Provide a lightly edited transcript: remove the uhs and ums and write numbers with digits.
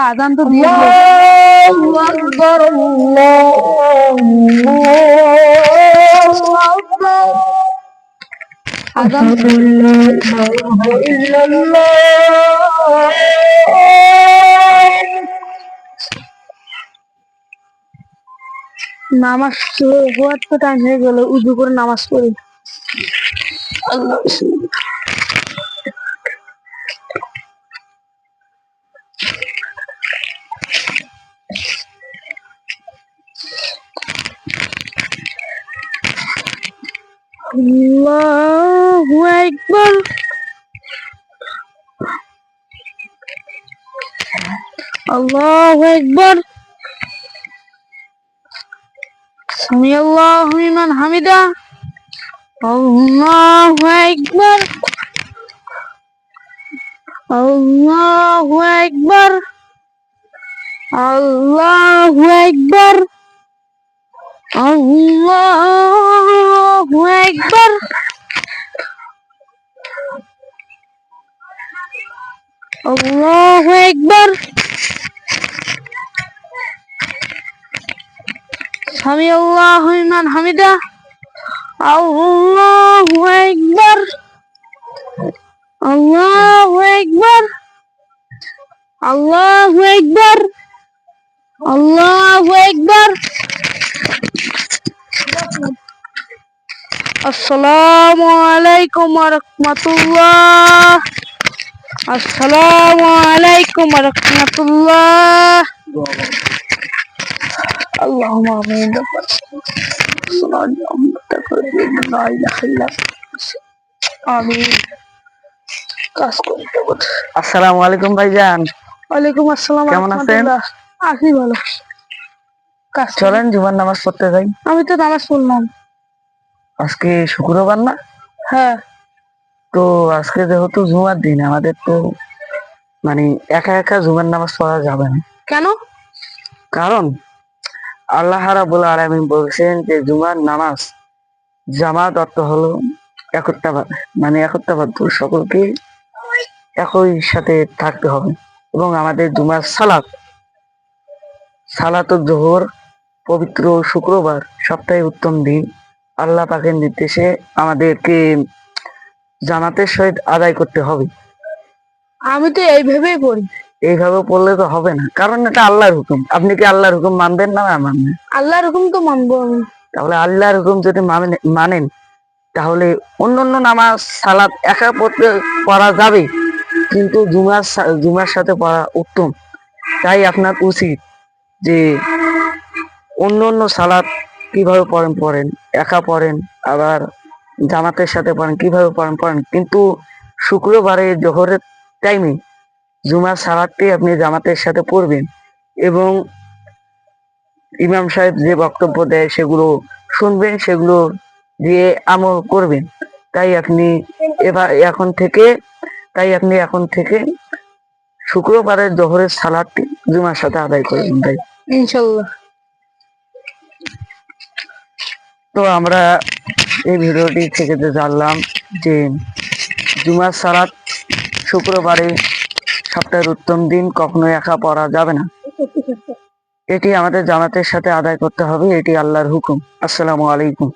আজান তো দিয়ে নামাজ হওয়ার তো টাইম হয়ে গেল, উজু করে নামাজ পড়ি। আল্লাহ আল্লাহু আকবার। আল্লাহু আকবার। সামি আল্লাহু লিমান হামিদা। আল্লাহু আকবার। আল্লাহু আকবার। আল্লাহু আকবার। আল্লাহু আকবার। আল্লাহু আকবার। সামি আল্লাহু লিমান হামিদা। আল্লাহু আকবার। আল্লাহু আকবার। আল্লাহু আকবার। আল্লাহু আকবার। আসসালামু আলাইকুম ওয়া রাহমাতুল্লাহ। আসসালামু আলাইকুম ওয়া রাহমাতুল্লাহ। اللهم آمين. আমিন। আসসালামু আলাইকুম ভাইজান। ওয়ালাইকুম আসসালাম। কেমন আছেন? আছি ভালো। চলেন জুমার নামাজ পড়তে যাই। আমি তো নামাজ পড়লাম। আজকে শুক্রবার না? হ্যাঁ। তো আজকে যেহেতু জুমার দিন, আমাদের তো মানে একা একা জুমার নামাজ পড়া যাবে না। কেন? কারণ আল্লাহ রাব্বুল আলামিন বলছেন যে জুমার নামাজ জামাত অর্থ হলো একত্রাবাদ, মানে একত্রাবদ্ধ, সকলকে একই সাথে থাকতে হবে। এবং আমাদের জুমার সালাত জোহর পবিত্র শুক্রবার, সপ্তাহে উত্তম দিন, আল্লাহ পাকের নির্দেশে আমাদেরকে জামাতের সহিত আদায় করতে হবে। আমি তো এইভাবেই পড়ি। এইভাবে পড়লে তো হবে না, কারণ এটা আল্লাহর হুকুম। আপনি কি আল্লাহর হুকুম মানবেন না মানবেন? আল্লাহর হুকুম তো মানবো আমি। তাহলে আল্লাহর হুকুম যদি মানেন, তাহলে অন্যান্য নামাজ সালাত একা পড়া যাবে, কিন্তু জুমার সাথে পড়া উত্তম। তাই আপনার উচিত যে অন্য সালাত কিভাবে পড়েন, একা পড়েন, আবার জামাতের সাথে পড়েন, কিভাবে পড়েন, কিন্তু শুক্রবারে জোহরের টাইমে জুমার সালাতটি আপনি জামাতের সাথে পড়বেন এবং ইমাম সাহেব যে বক্তব্য দেয় সেগুলো শুনবেন, সেগুলো দিয়ে আমল করবেন। তাই আপনি এখন থেকে শুক্রবারের জোহরের সালাতটি জুমার সাথে আদায় করবেন। তাই ইনশাআল্লাহ। তো আমরা এই ভিডিওটি থেকে যে জানলাম যে জুমার সালাত শুক্রবারে, সপ্তাহের উত্তম দিন, কখনোই একা পড়া যাবে না। এটি আমাদের জামাতের সাথে আদায় করতে হবে, এটি আল্লাহর হুকুম। আসসালামু আলাইকুম।